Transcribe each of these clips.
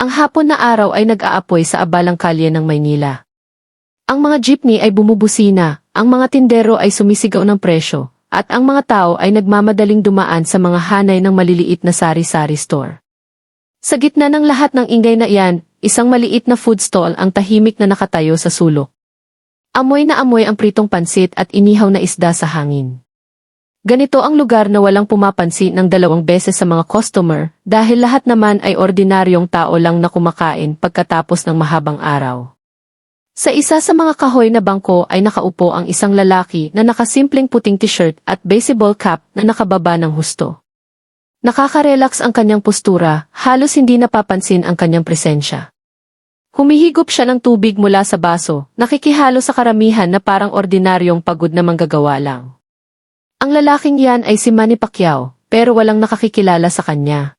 Ang hapon na araw ay nag-aapoy sa abalang kalye ng Maynila. Ang mga jeepney ay bumubusina, ang mga tindero ay sumisigaw ng presyo, at ang mga tao ay nagmamadaling dumaan sa mga hanay ng maliliit na sari-sari store. Sa gitna ng lahat ng ingay na iyan, isang maliit na food stall ang tahimik na nakatayo sa sulok. Amoy na amoy ang pritong pansit at inihaw na isda sa hangin. Ganito ang lugar na walang pumapansin ng 2 beses sa mga customer dahil lahat naman ay ordinaryong tao lang na kumakain pagkatapos ng mahabang araw. Sa isa sa mga kahoy na bangko ay nakaupo ang isang lalaki na nakasimpleng puting t-shirt at baseball cap na nakababa ng husto. Nakaka-relax ang kanyang postura, halos hindi napapansin ang kanyang presensya. Humihigop siya ng tubig mula sa baso, nakikihalo sa karamihan na parang ordinaryong pagod na manggagawa lang. Ang lalaking yan ay si Manny Pacquiao, pero walang nakakikilala sa kanya.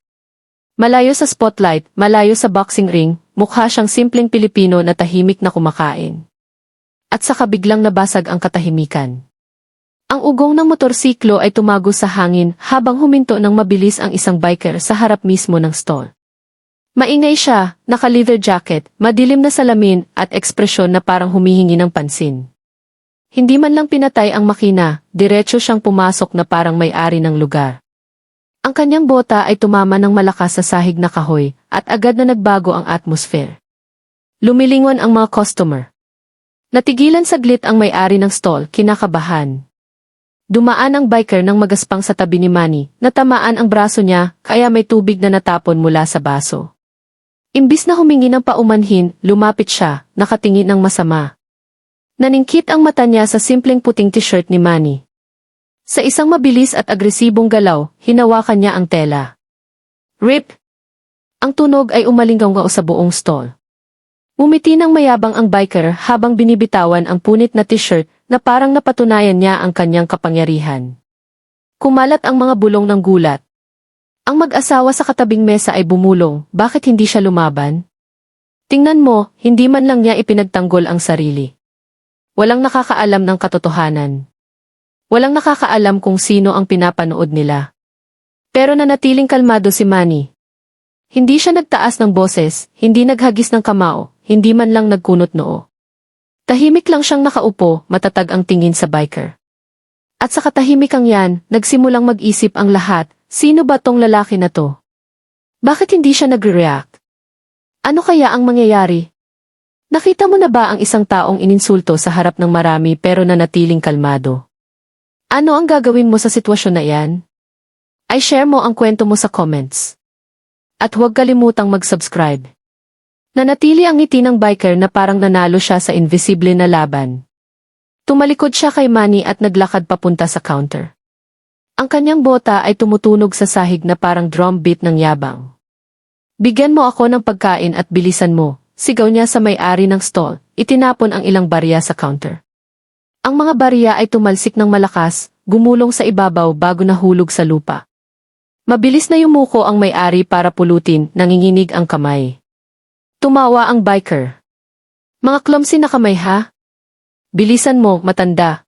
Malayo sa spotlight, malayo sa boxing ring, mukha siyang simpleng Pilipino na tahimik na kumakain. At saka biglang nabasag ang katahimikan. Ang ugong ng motorsiklo ay tumago sa hangin habang huminto ng mabilis ang isang biker sa harap mismo ng stall. Maingay siya, naka-leather jacket, madilim na salamin at ekspresyon na parang humihingi ng pansin. Hindi man lang pinatay ang makina, diretso siyang pumasok na parang may-ari ng lugar. Ang kanyang bota ay tumama ng malakas sa sahig na kahoy, at agad na nagbago ang atmosphere. Lumilingon ang mga customer. Natigilan saglit ang may-ari ng stall, kinakabahan. Dumaan ang biker ng magaspang sa tabi ni Manny, natamaan ang braso niya, kaya may tubig na natapon mula sa baso. Imbis na humingi ng paumanhin, lumapit siya, nakatingin ng masama. Naningkit ang mata niya sa simpleng puting t-shirt ni Manny. Sa isang mabilis at agresibong galaw, hinawakan niya ang tela. Rip! Ang tunog ay umalinggaw sa buong stall. Umiti ng mayabang ang biker habang binibitawan ang punit na t-shirt na parang napatunayan niya ang kanyang kapangyarihan. Kumalat ang mga bulong ng gulat. Ang mag-asawa sa katabing mesa ay bumulong, bakit hindi siya lumaban? Tingnan mo, hindi man lang niya ipinagtanggol ang sarili. Walang nakakaalam ng katotohanan. Walang nakakaalam kung sino ang pinapanood nila. Pero nanatiling kalmado si Manny. Hindi siya nagtaas ng boses, hindi naghagis ng kamao, hindi man lang nagkunot noo. Tahimik lang siyang nakaupo, matatag ang tingin sa biker. At sa katahimikang yan, nagsimulang mag-isip ang lahat, sino ba tong lalaki na to? Bakit hindi siya nagre-react? Ano kaya ang mangyayari? Nakita mo na ba ang isang taong ininsulto sa harap ng marami pero nanatiling kalmado? Ano ang gagawin mo sa sitwasyon na yan? Ay share mo ang kwento mo sa comments. At huwag kalimutang mag-subscribe. Nanatili ang ngiti ng biker na parang nanalo siya sa invisible na laban. Tumalikod siya kay Manny at naglakad papunta sa counter. Ang kanyang bota ay tumutunog sa sahig na parang drum beat ng yabang. Bigyan mo ako ng pagkain at bilisan mo. Sigaw niya sa may-ari ng stall, itinapon ang ilang barya sa counter. Ang mga barya ay tumalsik ng malakas, gumulong sa ibabaw bago nahulog sa lupa. Mabilis na yumuko ang may-ari para pulutin, nanginginig ang kamay. Tumawa ang biker. Mga clumsy na kamay ha? Bilisan mo, matanda.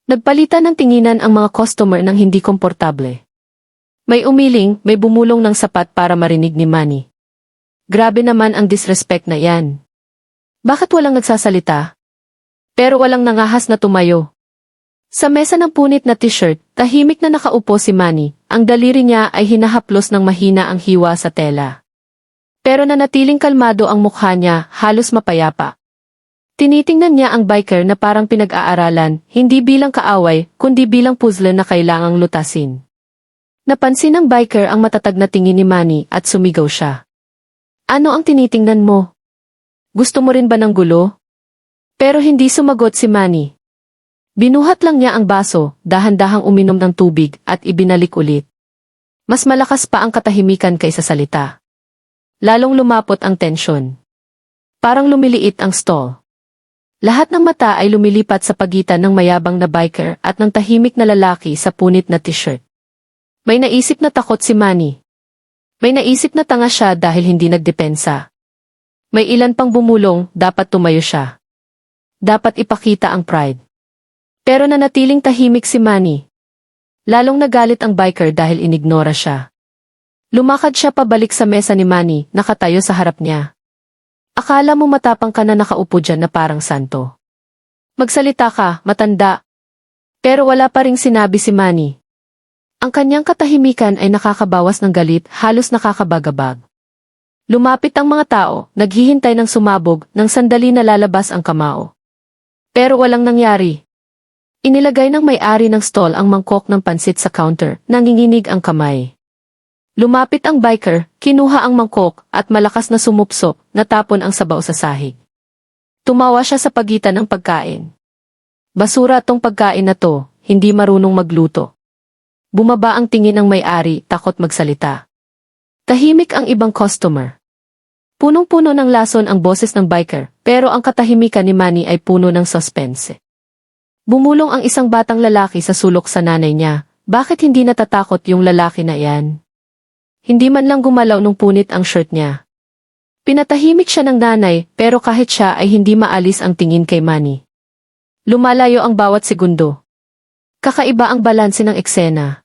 Nagpalitan ng tinginan ang mga customer ng hindi komportable. May umiling, may bumulong ng sapat para marinig ni Manny. Grabe naman ang disrespect na yan. Bakit walang nagsasalita? Pero walang nangahas na tumayo. Sa mesa ng punit na t-shirt, tahimik na nakaupo si Manny, ang daliri niya ay hinahaplos ng mahina ang hiwa sa tela. Pero nanatiling kalmado ang mukha niya, halos mapayapa. Tinitingnan niya ang biker na parang pinag-aaralan, hindi bilang kaaway, kundi bilang puzzle na kailangang lutasin. Napansin ng biker ang matatag na tingin ni Manny at sumigaw siya. Ano ang tinitingnan mo? Gusto mo rin ba ng gulo? Pero hindi sumagot si Manny. Binuhat lang niya ang baso, dahan-dahang uminom ng tubig at ibinalik ulit. Mas malakas pa ang katahimikan kaysa salita. Lalong lumapot ang tensyon. Parang lumiliit ang stall. Lahat ng mata ay lumilipat sa pagitan ng mayabang na biker at ng tahimik na lalaki sa punit na t-shirt. May naisip na takot si Manny. May naisip na tanga siya dahil hindi nagdepensa. May ilan pang bumulong, dapat tumayo siya. Dapat ipakita ang pride. Pero nanatiling tahimik si Manny. Lalong nagalit ang biker dahil inignora siya. Lumakad siya pabalik sa mesa ni Manny, nakatayo sa harap niya. Akala mo matapang ka na nakaupo dyan na parang santo. Magsalita ka, matanda. Pero wala pa ring sinabi si Manny. Ang kanyang katahimikan ay nakakabawas ng galit, halos nakakabagabag. Lumapit ang mga tao, naghihintay ng sumabog, nang sandali na lalabas ang kamao. Pero walang nangyari. Inilagay ng may-ari ng stall ang mangkok ng pansit sa counter, nanginginig ang kamay. Lumapit ang biker, kinuha ang mangkok, at malakas na sumupsok, natapon ang sabaw sa sahig. Tumawa siya sa pagitan ng pagkain. Basura tong pagkain na to, hindi marunong magluto. Bumaba ang tingin ng may-ari, takot magsalita. Tahimik ang ibang customer. Punong-puno ng lason ang boses ng biker, pero ang katahimikan ni Manny ay puno ng suspense. Bumulong ang isang batang lalaki sa sulok sa nanay niya. Bakit hindi natatakot yung lalaki na yan? Hindi man lang gumalaw nung punit ang shirt niya. Pinatahimik siya ng nanay, pero kahit siya ay hindi maalis ang tingin kay Manny. Lumalayo ang bawat segundo. Kakaiba ang balanse ng eksena.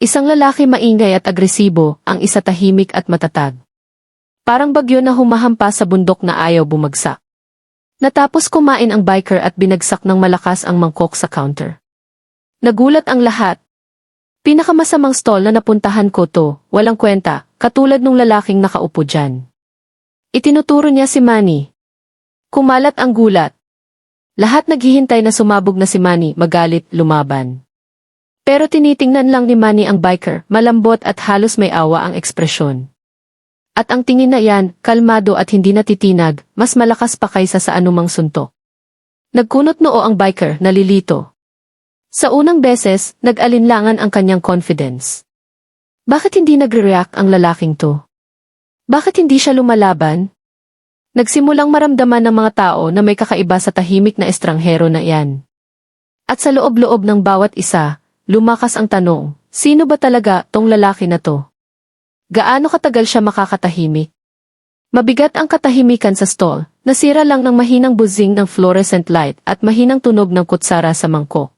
Isang lalaki maingay at agresibo, ang isa tahimik at matatag. Parang bagyo na humahampas sa bundok na ayaw bumagsak. Natapos kumain ang biker at binagsak ng malakas ang mangkok sa counter. Nagulat ang lahat. Pinakamasamang stall na napuntahan ko to, walang kwenta, katulad nung lalaking nakaupo dyan. Itinuturo niya si Manny. Kumalat ang gulat. Lahat naghihintay na sumabog na si Manny, magalit, lumaban. Pero tinitingnan lang ni Manny ang biker, malambot at halos may awa ang ekspresyon. At ang tingin na yan, kalmado at hindi natitinag, mas malakas pa kaysa sa anumang suntok. Nagkunot noo ang biker, nalilito. Sa unang beses, nag-alinlangan ang kanyang confidence. Bakit hindi nagre-react ang lalaking to? Bakit hindi siya lumalaban? Nagsimulang maramdaman ng mga tao na may kakaiba sa tahimik na estranghero na iyan. At sa loob-loob ng bawat isa, lumakas ang tanong, sino ba talaga tong lalaki na to? Gaano katagal siya makakatahimik? Mabigat ang katahimikan sa stall, nasira lang ng mahinang buzzing ng fluorescent light at mahinang tunog ng kutsara sa mangkok.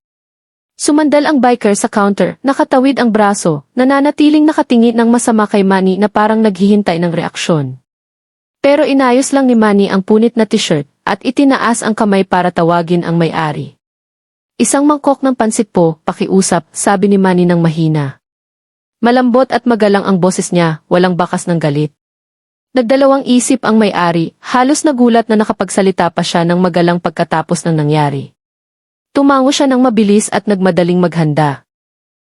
Sumandal ang biker sa counter, nakatawid ang braso, nananatiling nakatingin ng masama kay Manny na parang naghihintay ng reaksyon. Pero inayos lang ni Manny ang punit na t-shirt at itinaas ang kamay para tawagin ang may-ari. Isang mangkok ng pansit po, pakiusap, sabi ni Manny ng mahina. Malambot at magalang ang boses niya, walang bakas ng galit. Nagdalawang isip ang may-ari, halos nagulat na nakapagsalita pa siya ng magalang pagkatapos ng nangyari. Tumango siya ng mabilis at nagmadaling maghanda.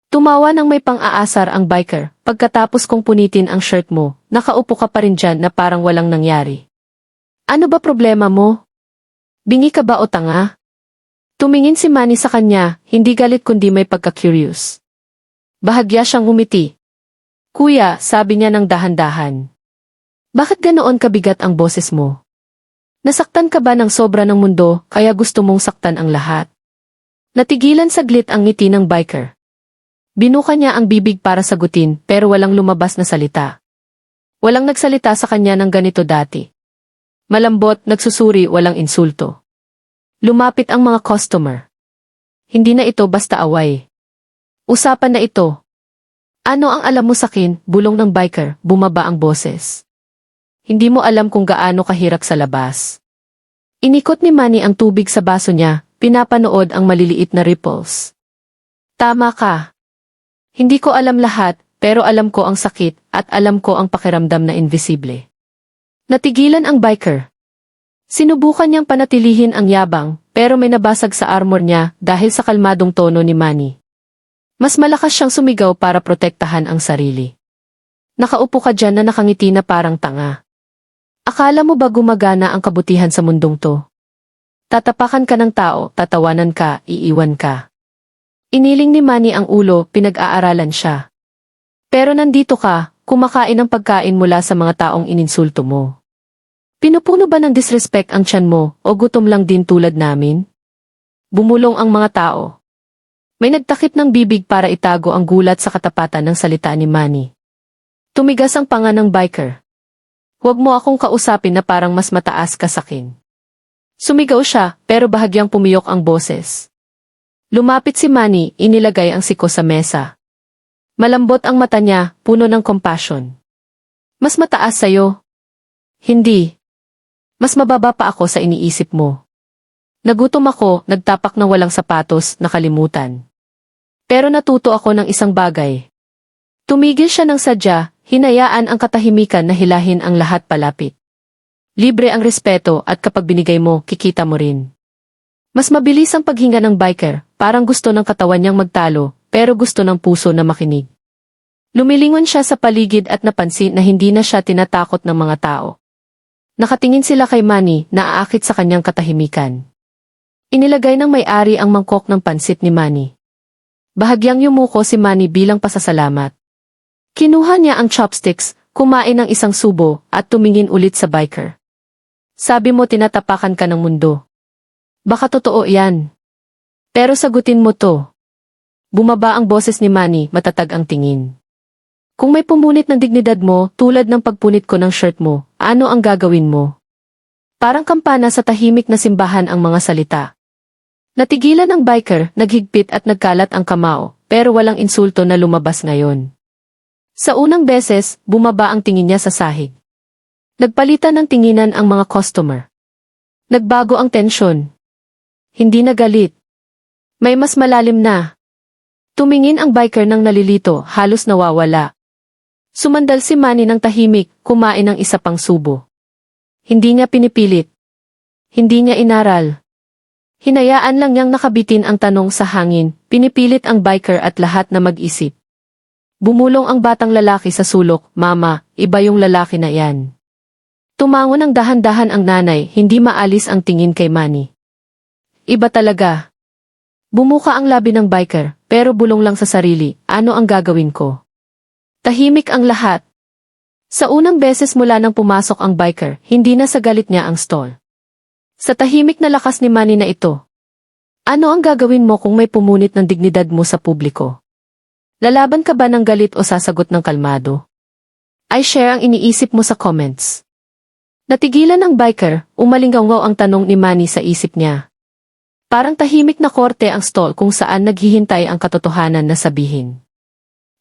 Tumawa ng may pang-aasar ang biker, pagkatapos kong punitin ang shirt mo, nakaupo ka pa rin dyan na parang walang nangyari. Ano ba problema mo? Bingi ka ba o tanga? Tumingin si Manny sa kanya, hindi galit kundi may pagka-curious. Bahagya siyang umiti. Kuya, sabi niya ng dahan-dahan. Bakit ganoon kabigat ang boses mo? Nasaktan ka ba ng sobra ng mundo, kaya gusto mong saktan ang lahat? Natigilan saglit ang ngiti ng biker. Binuka niya ang bibig para sagutin, pero walang lumabas na salita. Walang nagsalita sa kanya ng ganito dati. Malambot, nagsusuri, walang insulto. Lumapit ang mga customer. Hindi na ito basta away. Usapan na ito. Ano ang alam mo sakin, bulong ng biker, bumaba ang boses. Hindi mo alam kung gaano kahirap sa labas. Inikot ni Manny ang tubig sa baso niya, pinapanood ang maliliit na ripples. Tama ka. Hindi ko alam lahat, pero alam ko ang sakit, at alam ko ang pakiramdam na invisible. Natigilan ang biker. Sinubukan niyang panatilihin ang yabang, pero may nabasag sa armor niya dahil sa kalmadong tono ni Manny. Mas malakas siyang sumigaw para protektahan ang sarili. Nakaupo ka dyan na nakangiti na parang tanga. Akala mo ba gumagana ang kabutihan sa mundong to? Tatapakan ka ng tao, tatawanan ka, iiwan ka. Iniling ni Manny ang ulo, pinag-aaralan siya. Pero nandito ka, kumakain ng pagkain mula sa mga taong ininsulto mo. Pinupuno ba ng disrespect ang tiyan mo o gutom lang din tulad namin? Bumulong ang mga tao. May nagtakip ng bibig para itago ang gulat sa katapatan ng salita ni Manny. Tumigas ang panga ng biker. Huwag mo akong kausapin na parang mas mataas ka sakin. Sumigaw siya, pero bahagyang pumiyok ang boses. Lumapit si Manny, inilagay ang siko sa mesa. Malambot ang mata niya, puno ng compassion. Mas mataas sa'yo? Hindi. Mas mababa pa ako sa iniisip mo. Nagutom ako, nagtapak ng walang sapatos, nakalimutan. Pero natuto ako ng isang bagay. Tumigil siya ng sadya, hinayaan ang katahimikan na hilahin ang lahat palapit. Libre ang respeto at kapag binigay mo, kikita mo rin. Mas mabilis ang paghinga ng biker, parang gusto ng katawan niyang magtalo, pero gusto ng puso na makinig. Lumilingon siya sa paligid at napansin na hindi na siya tinatakot ng mga tao. Nakatingin sila kay Manny na aakit sa kanyang katahimikan. Inilagay ng may-ari ang mangkok ng pansit ni Manny. Bahagyang yumuko si Manny bilang pasasalamat. Kinuha niya ang chopsticks, kumain ng isang subo, at tumingin ulit sa biker. Sabi mo tinatapakan ka ng mundo. Baka totoo yan. Pero sagutin mo to. Bumaba ang boses ni Manny, matatag ang tingin. Kung may pumunit ng dignidad mo, tulad ng pagpunit ko ng shirt mo, ano ang gagawin mo? Parang kampana sa tahimik na simbahan ang mga salita. Natigilan ang biker, naghigpit at nagkalat ang kamao, pero walang insulto na lumabas ngayon. Sa unang beses, bumaba ang tingin niya sa sahig. Nagpalitan ng tinginan ang mga customer. Nagbago ang tensyon. Hindi na galit. May mas malalim na. Tumingin ang biker ng nalilito, halos nawawala. Sumandal si Manny ng tahimik, kumain ng isa pang subo. Hindi niya pinipilit. Hindi niya inaral. Hinayaan lang niyang nakabitin ang tanong sa hangin, pinipilit ang biker at lahat na mag-isip. Bumulong ang batang lalaki sa sulok, Mama, iba yung lalaki na yan. Tumango ng dahan-dahan ang nanay, hindi maalis ang tingin kay Manny. Iba talaga. Bumuka ang labi ng biker, pero bulong lang sa sarili, ano ang gagawin ko? Tahimik ang lahat. Sa unang beses mula nang pumasok ang biker, hindi na sa galit niya ang stall. Sa tahimik na lakas ni Manny na ito. Ano ang gagawin mo kung may pumunit ng dignidad mo sa publiko? Lalaban ka ba ng galit o sasagot ng kalmado? I share ang iniisip mo sa comments. Natigilan ng biker, umalingaw ang tanong ni Manny sa isip niya. Parang tahimik na korte ang stall kung saan naghihintay ang katotohanan na sabihin.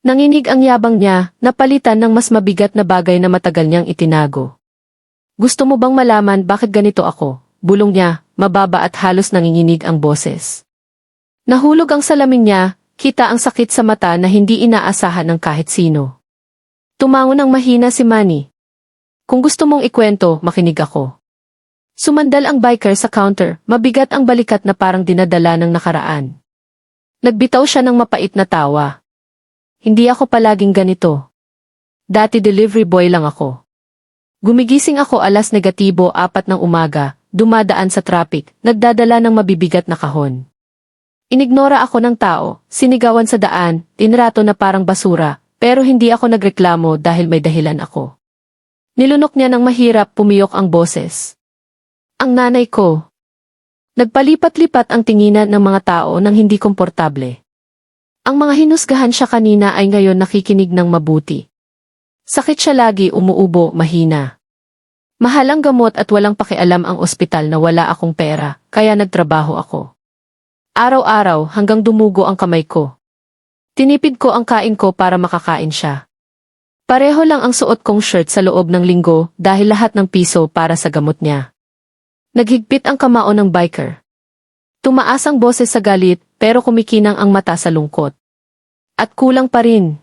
Nanginig ang yabang niya, napalitan ng mas mabigat na bagay na matagal niyang itinago. Gusto mo bang malaman bakit ganito ako? Bulong niya, mababa at halos nanginginig ang boses. Nahulog ang salamin niya, kita ang sakit sa mata na hindi inaasahan ng kahit sino. Tumango ng mahina si Manny. Kung gusto mong ikwento, makinig ako. Sumandal ang biker sa counter, mabigat ang balikat na parang dinadala ng nakaraan. Nagbitaw siya ng mapait na tawa. Hindi ako palaging ganito. Dati delivery boy lang ako. Gumigising ako alas negatibo 4 ng umaga, dumadaan sa traffic, nagdadala ng mabibigat na kahon. Inignora ako ng tao, sinigawan sa daan, tinrato na parang basura, pero hindi ako nagreklamo dahil may dahilan ako. Nilunok niya ng mahirap, pumiyok ang boses. Ang nanay ko. Nagpalipat-lipat ang tinginan ng mga tao nang hindi komportable. Ang mga hinusgahan siya kanina ay ngayon nakikinig ng mabuti. Sakit siya lagi, umuubo, mahina. Mahal ang gamot at walang pakialam ang ospital na wala akong pera, kaya nagtrabaho ako. Araw-araw hanggang dumugo ang kamay ko. Tinipid ko ang kain ko para makakain siya. Pareho lang ang suot kong shirt sa loob ng linggo dahil lahat ng piso para sa gamot niya. Naghigpit ang kamao ng biker. Tumaas ang boses sa galit, pero kumikinang ang mata sa lungkot. At kulang pa rin.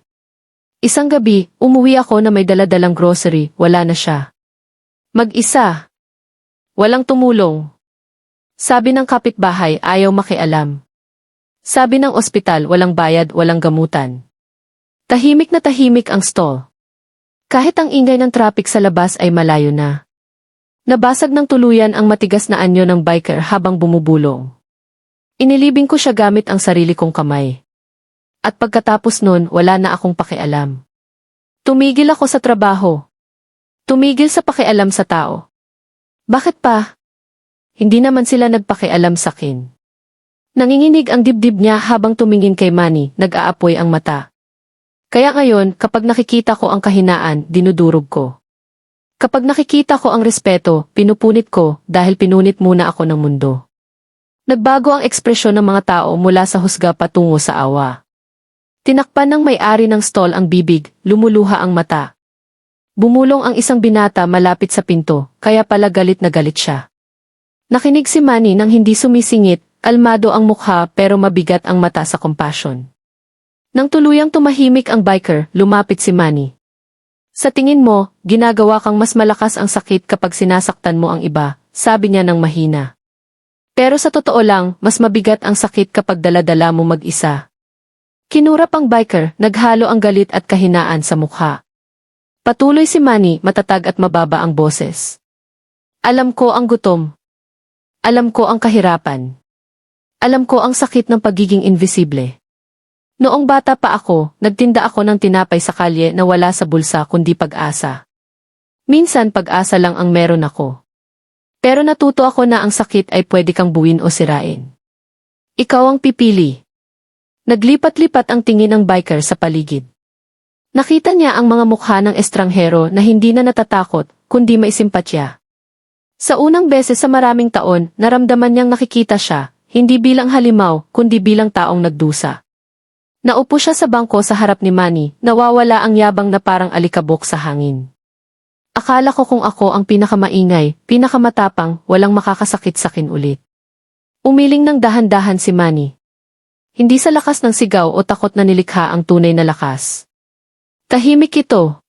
Isang gabi, umuwi ako na may daladalang grocery, wala na siya. Mag-isa. Walang tumulong. Sabi ng kapitbahay, ayaw makialam. Sabi ng ospital, walang bayad, walang gamutan. Tahimik na tahimik ang stall. Kahit ang ingay ng traffic sa labas ay malayo na. Nabasag ng tuluyan ang matigas na anyo ng biker habang bumubulong. Inilibing ko siya gamit ang sarili kong kamay. At pagkatapos nun, wala na akong pakialam. Tumigil ako sa trabaho. Tumigil sa pakialam sa tao. Bakit pa? Hindi naman sila nagpakialam sa akin. Nanginginig ang dibdib niya habang tumingin kay Manny, nag-aapoy ang mata. Kaya ngayon, kapag nakikita ko ang kahinaan, dinudurog ko. Kapag nakikita ko ang respeto, pinupunit ko dahil pinunit muna ako ng mundo. Nagbago ang ekspresyon ng mga tao mula sa husga patungo sa awa. Tinakpan ng may-ari ng stall ang bibig, lumuluha ang mata. Bumulong ang isang binata malapit sa pinto, kaya pala galit na galit siya. Nakinig si Manny nang hindi sumisingit, kalmado ang mukha pero mabigat ang mata sa compassion. Nang tuluyang tumahimik ang biker, lumapit si Manny. Sa tingin mo, ginagawa kang mas malakas ang sakit kapag sinasaktan mo ang iba, sabi niya ng mahina. Pero sa totoo lang, mas mabigat ang sakit kapag daladala mo mag-isa. Kinurap ang biker, naghalo ang galit at kahinaan sa mukha. Patuloy si Manny, matatag at mababa ang boses. Alam ko ang gutom. Alam ko ang kahirapan. Alam ko ang sakit ng pagiging invisible. Noong bata pa ako, nagtinda ako ng tinapay sa kalye na wala sa bulsa kundi pag-asa. Minsan pag-asa lang ang meron ako. Pero natuto ako na ang sakit ay pwede kang buwin o sirain. Ikaw ang pipili. Naglipat-lipat ang tingin ng biker sa paligid. Nakita niya ang mga mukha ng estranghero na hindi na natatakot, kundi may simpatya. Sa unang beses sa maraming taon, naramdaman niyang nakikita siya, hindi bilang halimaw, kundi bilang taong nagdusa. Naupo siya sa bangko sa harap ni Manny, nawawala ang yabang na parang alikabok sa hangin. Akala ko kung ako ang pinakamaingay, pinakamatapang, walang makakasakit sa akin ulit. Umiling ng dahan-dahan si Manny. Hindi sa lakas ng sigaw o takot na nilikha ang tunay na lakas. Tahimik ito.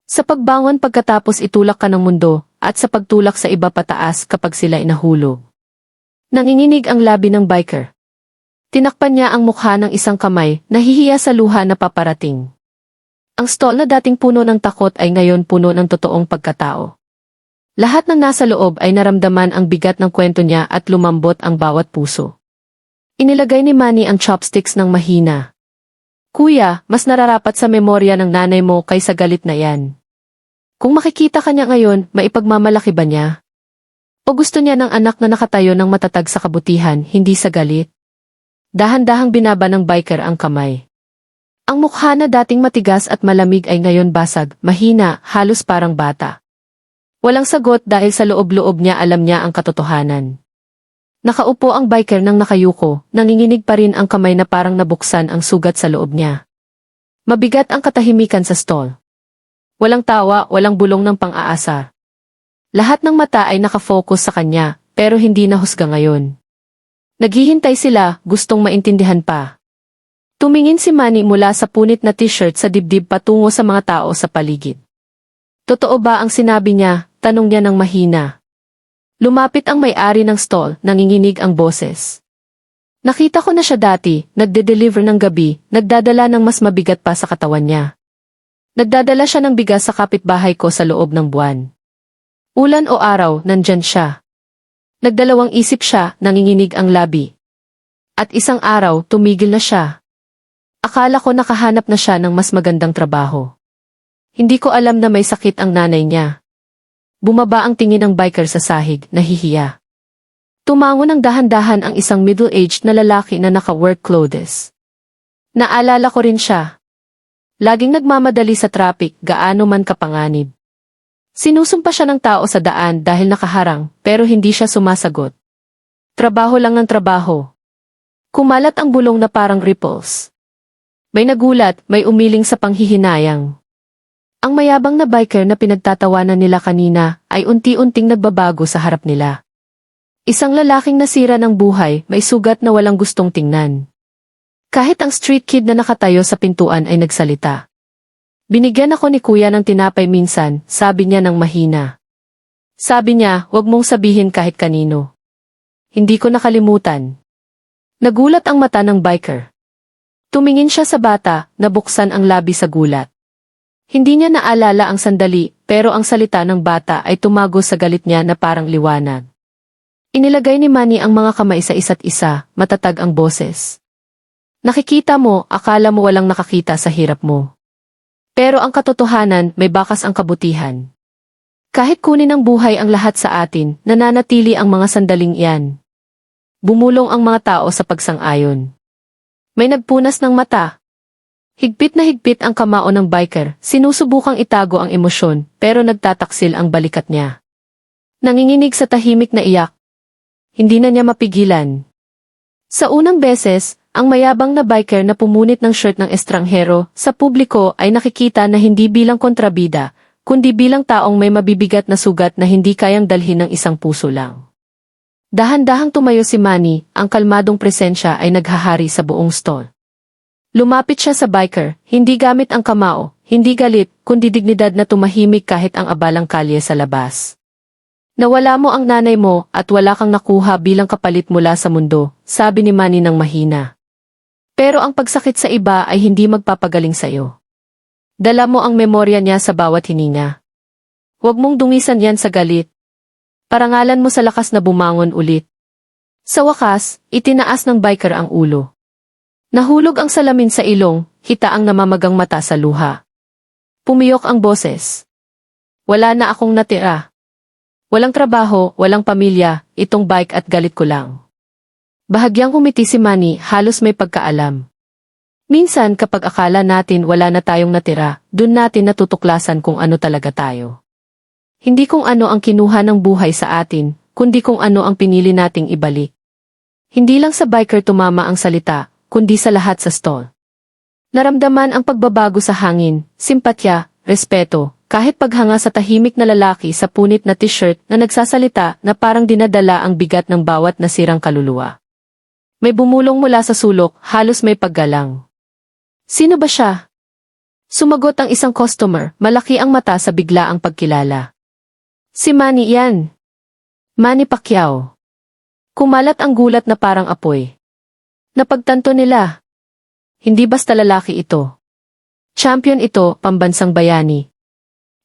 Sa pagbangon pagkatapos itulak ka ng mundo, at sa pagtulak sa iba pataas kapag sila inahulog. Nanginginig ang labi ng biker. Tinakpan niya ang mukha ng isang kamay, nahihiya sa luha na paparating. Ang stall na dating puno ng takot ay ngayon puno ng totoong pagkatao. Lahat ng nasa loob ay naramdaman ang bigat ng kwento niya at lumambot ang bawat puso. Inilagay ni Manny ang chopsticks ng mahina. Kuya, mas nararapat sa memorya ng nanay mo kaysa galit na yan. Kung makikita ka niya ngayon, maipagmamalaki ba niya? O gusto niya ng anak na nakatayo ng matatag sa kabutihan, hindi sa galit? Dahan-dahang binaba ng biker ang kamay. Ang mukha na dating matigas at malamig ay ngayon basag, mahina, halos parang bata. Walang sagot dahil sa loob-loob niya alam niya ang katotohanan. Nakaupo ang biker nang nakayuko, nanginginig pa rin ang kamay na parang nabuksan ang sugat sa loob niya. Mabigat ang katahimikan sa stall. Walang tawa, walang bulong ng pang-aasar. Lahat ng mata ay nakafocus sa kanya, pero hindi nahusga ngayon. Naghihintay sila, gustong maintindihan pa. Tumingin si Manny mula sa punit na t-shirt sa dibdib patungo sa mga tao sa paligid. Totoo ba ang sinabi niya? Tanong niya ng mahina. Lumapit ang may-ari ng stall, nanginginig ang boses. Nakita ko na siya dati, nagde-deliver ng gabi, nagdadala ng mas mabigat pa sa katawan niya. Nagdadala siya ng bigas sa kapitbahay ko sa loob ng buwan. Ulan o araw, nandyan siya. Nagdalawang isip siya, nanginginig ang labi. At isang araw, tumigil na siya. Akala ko nakahanap na siya ng mas magandang trabaho. Hindi ko alam na may sakit ang nanay niya. Bumaba ang tingin ng biker sa sahig, nahihiya. Tumango ng dahan-dahan ang isang middle-aged na lalaki na naka-work clothes. Naalala ko rin siya. Laging nagmamadali sa traffic, gaano man kapanganib. Sinusumpa siya ng tao sa daan dahil nakaharang, pero hindi siya sumasagot. Trabaho lang ng trabaho. Kumalat ang bulong na parang ripples. May nagulat, may umiling sa panghihinayang. Ang mayabang na biker na pinagtatawanan nila kanina ay unti-unting nagbabago sa harap nila. Isang lalaking nasira ng buhay, may sugat na walang gustong tingnan. Kahit ang street kid na nakatayo sa pintuan ay nagsalita. Binigyan ako ni kuya ng tinapay minsan, sabi niya ng mahina. Sabi niya, huwag mong sabihin kahit kanino. Hindi ko nakalimutan. Nagulat ang mata ng biker. Tumingin siya sa bata, nabuksan ang labi sa gulat. Hindi niya naalala ang sandali, pero ang salita ng bata ay tumago sa galit niya na parang liwanag. Inilagay ni Manny ang mga kamay sa isa't isa, matatag ang boses. Nakikita mo, akala mo walang nakakita sa hirap mo. Pero ang katotohanan, may bakas ang kabutihan. Kahit kunin ng buhay ang lahat sa atin, nananatili ang mga sandaling iyan. Bumulong ang mga tao sa pagsang-ayon. May nagpunas ng mata. Higpit na higpit ang kamao ng biker, sinusubukang itago ang emosyon, pero nagtataksil ang balikat niya. Nanginginig sa tahimik na iyak. Hindi na niya mapigilan. Sa unang beses, ang mayabang na biker na pumunit ng shirt ng estranghero sa publiko ay nakikita na hindi bilang kontrabida, kundi bilang taong may mabibigat na sugat na hindi kayang dalhin ng isang puso lang. Dahan-dahang tumayo si Manny, ang kalmadong presensya ay naghahari sa buong stall. Lumapit siya sa biker, hindi gamit ang kamao, hindi galit, kundi dignidad na tumahimik kahit ang abalang kalye sa labas. Nawala mo ang nanay mo at wala kang nakuha bilang kapalit mula sa mundo, sabi ni Manny ng mahina. Pero ang pagsakit sa iba ay hindi magpapagaling sa iyo. Dala mo ang memorya niya sa bawat hininga. Huwag mong dungisan yan sa galit. Parangalan mo sa lakas na bumangon ulit. Sa wakas, itinaas ng biker ang ulo. Nahulog ang salamin sa ilong, kita ang namamagang mata sa luha. Pumiyok ang boses. Wala na akong natira. Walang trabaho, walang pamilya, itong bike at galit ko lang. Bahagyang humiti si Manny, halos may pagkaalam. Minsan kapag akala natin wala na tayong natira, dun natin natutuklasan kung ano talaga tayo. Hindi kung ano ang kinuha ng buhay sa atin, kundi kung ano ang pinili nating ibalik. Hindi lang sa biker tumama ang salita, kundi sa lahat sa stall. Naramdaman ang pagbabago sa hangin, simpatya, respeto, kahit paghanga sa tahimik na lalaki sa punit na t-shirt na nagsasalita na parang dinadala ang bigat ng bawat nasirang kaluluwa. May bumulong mula sa sulok, halos may paggalang. Sino ba siya? Sumagot ang isang customer, malaki ang mata sa biglaang pagkilala. Si Manny yan. Manny Pacquiao. Kumalat ang gulat na parang apoy. Napagtanto nila. Hindi basta lalaki ito. Champion ito, pambansang bayani.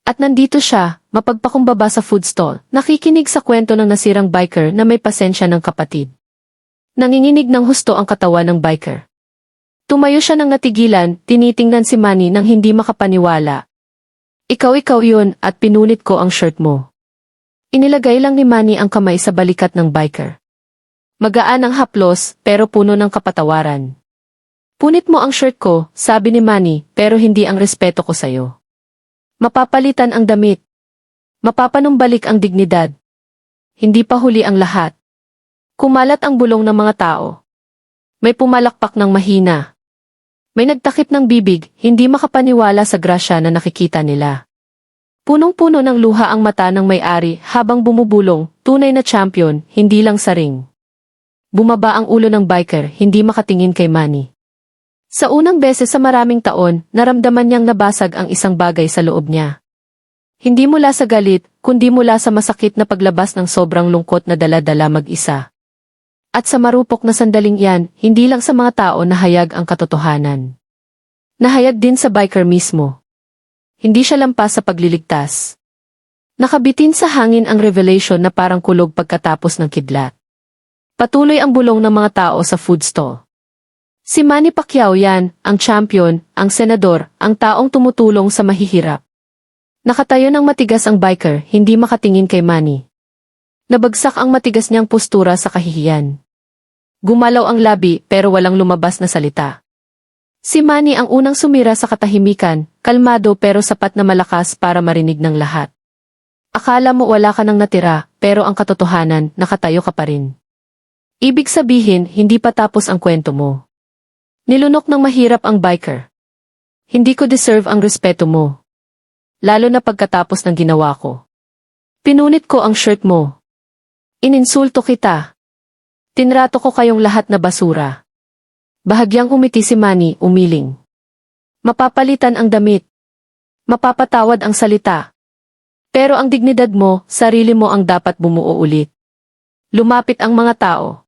At nandito siya, mapagpakumbaba sa food stall, nakikinig sa kwento ng nasirang biker na may pasensya ng kapatid. Nanginginig ng husto ang katawan ng biker. Tumayo siya ng natigilan, tinitingnan si Manny nang hindi makapaniwala. Ikaw yun at pinunit ko ang shirt mo. Inilagay lang ni Manny ang kamay sa balikat ng biker. Magaan ang haplos, pero puno ng kapatawaran. Punit mo ang shirt ko, sabi ni Manny, pero hindi ang respeto ko sayo. Mapapalitan ang damit. Mapapanumbalik ang dignidad. Hindi pa huli ang lahat. Kumalat ang bulong ng mga tao. May pumalakpak ng mahina. May nagtakip ng bibig, hindi makapaniwala sa grasya na nakikita nila. Punong-puno ng luha ang mata ng may-ari habang bumubulong, tunay na champion, hindi lang sa ring. Bumaba ang ulo ng biker, hindi makatingin kay Manny. Sa unang beses sa maraming taon, naramdaman niyang nabasag ang isang bagay sa loob niya. Hindi mula sa galit, kundi mula sa masakit na paglabas ng sobrang lungkot na dala-dala mag-isa. At sa marupok na sandaling iyan, hindi lang sa mga tao nahayag ang katotohanan. Nahayag din sa biker mismo. Hindi siya lampas sa pagliligtas. Nakabitin sa hangin ang revelation na parang kulog pagkatapos ng kidlat. Patuloy ang bulong ng mga tao sa food stall. Si Manny Pacquiao yan, ang champion, ang senador, ang taong tumutulong sa mahihirap. Nakatayo ng matigas ang biker, hindi makatingin kay Manny. Nabagsak ang matigas niyang postura sa kahihiyan. Gumalaw ang labi pero walang lumabas na salita. Si Manny ang unang sumira sa katahimikan, kalmado pero sapat na malakas para marinig ng lahat. Akala mo wala ka nang natira, pero ang katotohanan, nakatayo ka pa rin. Ibig sabihin, hindi pa tapos ang kwento mo. Nilunok ng mahirap ang biker. Hindi ko deserve ang respeto mo. Lalo na pagkatapos ng ginawa ko. Pinunit ko ang shirt mo. Ininsulto kita. Tinrato ko kayong lahat na basura. Bahagyang umiti si Manny, umiling. Mapapalitan ang damit. Mapapatawad ang salita. Pero ang dignidad mo, sarili mo ang dapat bumuo ulit. Lumapit ang mga tao.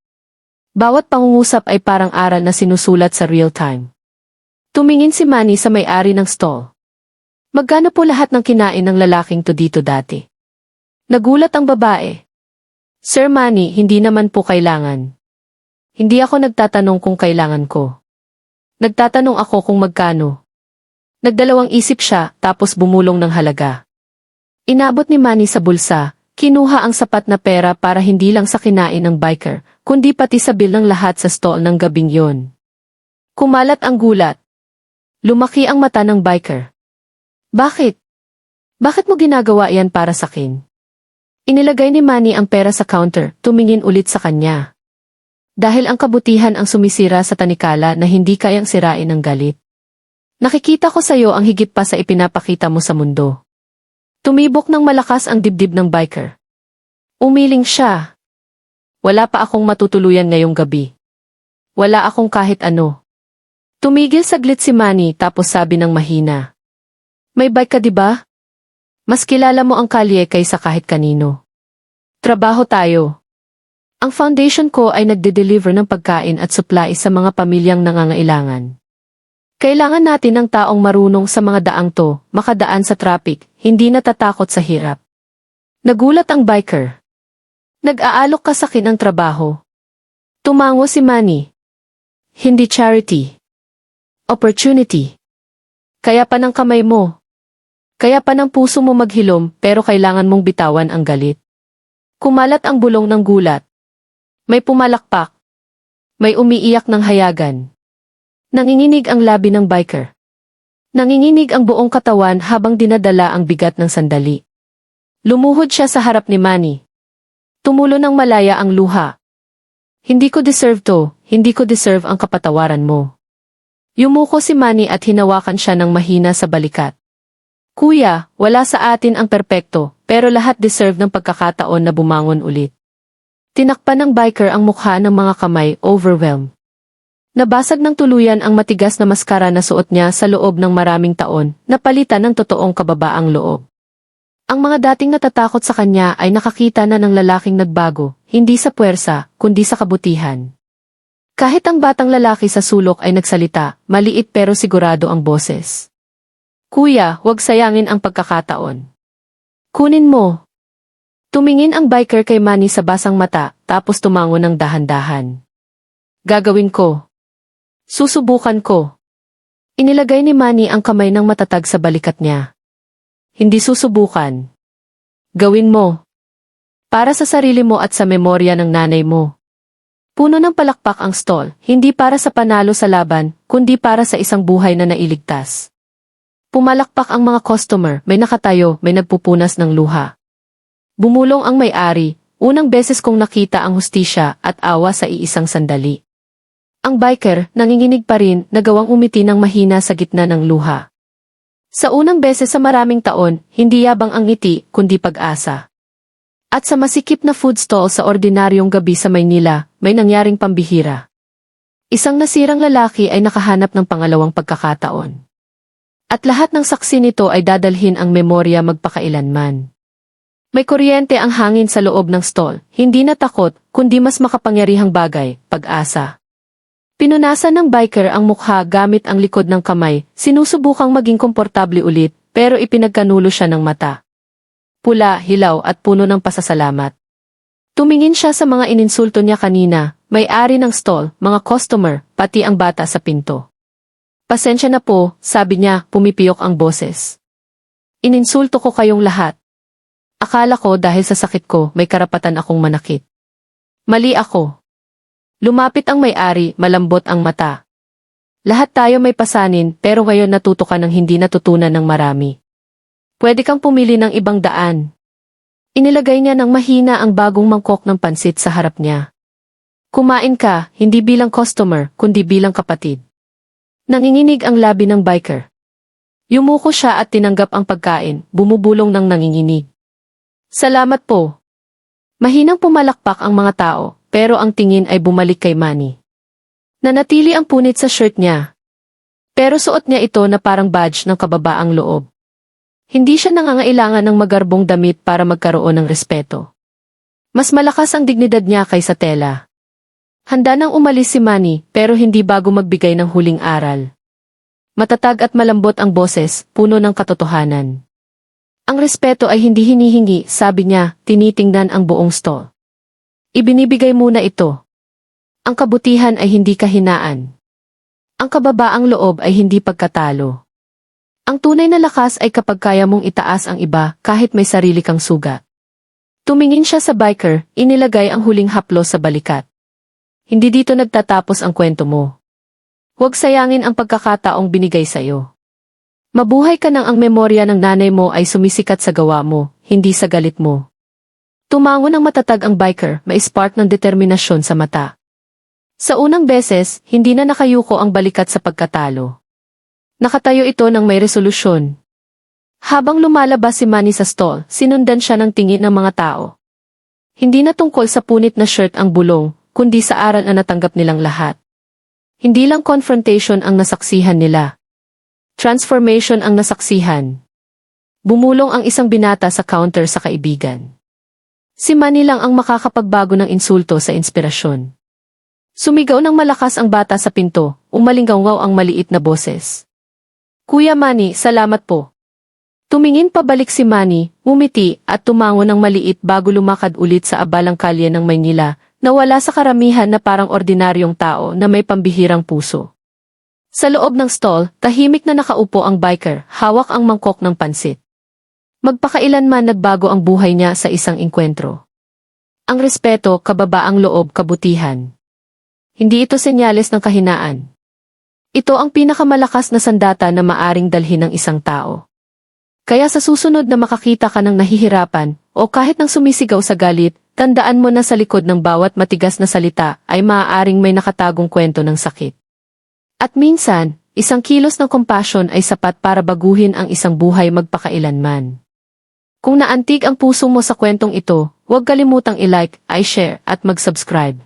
Bawat pangungusap ay parang aral na sinusulat sa real time. Tumingin si Manny sa may-ari ng stall. Magkano po lahat ng kinain ng lalaking to dito dati? Nagulat ang babae. Sir Manny, hindi naman po kailangan. Hindi ako nagtatanong kung kailangan ko. Nagtatanong ako kung magkano. Nagdalawang isip siya, tapos bumulong ng halaga. Inabot ni Manny sa bulsa, kinuha ang sapat na pera para hindi lang sa kinain ng biker, kundi pati sa bill ng lahat sa stall ng gabing yon. Kumalat ang gulat. Lumaki ang mata ng biker. Bakit? Bakit mo ginagawa yan para sa akin? Inilagay ni Manny ang pera sa counter, tumingin ulit sa kanya. Dahil ang kabutihan ang sumisira sa tanikala na hindi kayang sirain ng galit. Nakikita ko sa'yo ang higit pa sa ipinapakita mo sa mundo. Tumibok ng malakas ang dibdib ng biker. Umiling siya. Wala pa akong matutuluyan ngayong gabi. Wala akong kahit ano. Tumigil saglit si Manny tapos sabi ng mahina. May bike ka diba? Mas kilala mo ang kalye kaysa kahit kanino. Trabaho tayo. Ang foundation ko ay nagde-deliver ng pagkain at supply sa mga pamilyang nangangailangan. Kailangan natin ng taong marunong sa mga daang to, makadaan sa traffic, hindi natatakot sa hirap. Nagulat ang biker. Nag-aalok ka sa akin ng trabaho. Tumango si Manny. Hindi charity. Opportunity. Kaya pa ng kamay mo. Kaya pa ng puso mo maghilom pero kailangan mong bitawan ang galit. Kumalat ang bulong ng gulat. May pumalakpak. May umiiyak ng hayagan. Nanginginig ang labi ng biker. Nanginginig ang buong katawan habang dinadala ang bigat ng sandali. Lumuhod siya sa harap ni Manny. Tumulo ng malaya ang luha. Hindi ko deserve to, hindi ko deserve ang kapatawaran mo. Yumuko si Manny at hinawakan siya ng mahina sa balikat. Kuya, wala sa atin ang perpekto, pero lahat deserve ng pagkakataon na bumangon ulit. Tinakpan ng biker ang mukha ng mga kamay, overwhelmed. Nabasag ng tuluyan ang matigas na maskara na suot niya sa loob ng maraming taon, napalitan ng totoong kababaang loob. Ang mga dating natatakot sa kanya ay nakakita na ng lalaking nagbago, hindi sa puwersa, kundi sa kabutihan. Kahit ang batang lalaki sa sulok ay nagsalita, maliit pero sigurado ang boses. Kuya, huwag sayangin ang pagkakataon. Kunin mo. Tumingin ang biker kay Manny sa basang mata, tapos tumango ng dahan-dahan. Gagawin ko. Susubukan ko. Inilagay ni Manny ang kamay ng matatag sa balikat niya. Hindi susubukan. Gawin mo. Para sa sarili mo at sa memorya ng nanay mo. Puno ng palakpak ang stall, hindi para sa panalo sa laban, kundi para sa isang buhay na nailigtas. Pumalakpak ang mga customer, may nakatayo, may nagpupunas ng luha. Bumulong ang may-ari, unang beses kong nakita ang hustisya at awa sa iisang sandali. Ang biker, nanginginig pa rin, nagawang umiti ng mahina sa gitna ng luha. Sa unang beses sa maraming taon, hindi yabang ang ngiti, kundi pag-asa. At sa masikip na food stall sa ordinaryong gabi sa Maynila, may nangyaring pambihira. Isang nasirang lalaki ay nakahanap ng pangalawang pagkakataon. At lahat ng saksi nito ay dadalhin ang memorya magpakailanman. May kuryente ang hangin sa loob ng stall, hindi na takot, kundi mas makapangyarihang bagay, pag-asa. Pinunasan ng biker ang mukha gamit ang likod ng kamay, sinusubukang maging komportable ulit, pero ipinagkanulo siya ng mata. Pula, hilaw at puno ng pasasalamat. Tumingin siya sa mga ininsulto niya kanina, may-ari ng stall, mga customer, pati ang bata sa pinto. Pasensya na po, sabi niya, pumipiyok ang boses. Ininsulto ko kayong lahat. Akala ko dahil sa sakit ko, may karapatan akong manakit. Mali ako. Lumapit ang may-ari, malambot ang mata. Lahat tayo may pasanin, pero ngayon natuto ka ng hindi natutunan ng marami. Pwede kang pumili ng ibang daan. Inilagay niya ng mahina ang bagong mangkok ng pansit sa harap niya. Kumain ka, hindi bilang customer, kundi bilang kapatid. Nanginginig ang labi ng biker. Yumuko siya at tinanggap ang pagkain, bumubulong ng nanginginig. Salamat po. Mahinang pumalakpak ang mga tao, pero ang tingin ay bumalik kay Manny. Nanatili ang punit sa shirt niya. Pero suot niya ito na parang badge ng kababaang loob. Hindi siya nangangailangan ng magarbong damit para magkaroon ng respeto. Mas malakas ang dignidad niya kaysa tela. Handa nang umalis si Manny, pero hindi bago magbigay ng huling aral. Matatag at malambot ang boses, puno ng katotohanan. Ang respeto ay hindi hinihingi, sabi niya, tinitingnan ang buong stall. Ibinibigay muna ito. Ang kabutihan ay hindi kahinaan. Ang kababaang loob ay hindi pagkatalo. Ang tunay na lakas ay kapag kaya mong itaas ang iba kahit may sarili kang sugat. Tumingin siya sa biker, inilagay ang huling haplos sa balikat. Hindi dito nagtatapos ang kwento mo. Huwag sayangin ang pagkakataong binigay sa'yo. Mabuhay ka nang ang memorya ng nanay mo ay sumisikat sa gawa mo, hindi sa galit mo. Tumango ng matatag ang biker, may spark ng determinasyon sa mata. Sa unang beses, hindi na nakayuko ang balikat sa pagkatalo. Nakatayo ito ng may resolusyon. Habang lumalabas si Manny sa stall, sinundan siya ng tingin ng mga tao. Hindi na tungkol sa punit na shirt ang bulong, kundi sa aral na natanggap nilang lahat. Hindi lang confrontation ang nasaksihan nila. Transformation ang nasaksihan. Bumulong ang isang binata sa counter sa kaibigan. Si Manny lang ang makakapagbago ng insulto sa inspirasyon. Sumigaw ng malakas ang bata sa pinto, umalinggaw ang maliit na boses. Kuya Manny, salamat po. Tumingin pabalik si Manny, ngumiti at tumango ng maliit bago lumakad ulit sa abalang kalye ng Maynila, na wala sa karamihan na parang ordinaryong tao na may pambihirang puso. Sa loob ng stall, tahimik na nakaupo ang biker, hawak ang mangkok ng pansit. Magpakailanman nagbago ang buhay niya sa isang engkwentro. Ang respeto, kababaang loob, kabutihan. Hindi ito senyales ng kahinaan. Ito ang pinakamalakas na sandata na maaring dalhin ng isang tao. Kaya sa susunod na makakita ka ng nahihirapan, o kahit nang sumisigaw sa galit, tandaan mo na sa likod ng bawat matigas na salita ay maaaring may nakatagong kwento ng sakit. At minsan, isang kilos ng compassion ay sapat para baguhin ang isang buhay magpakailanman. Kung naantig ang puso mo sa kwentong ito, huwag kalimutang i-like, i-share at mag-subscribe.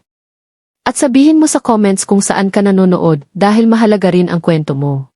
At sabihin mo sa comments kung saan ka nanonood dahil mahalaga rin ang kwento mo.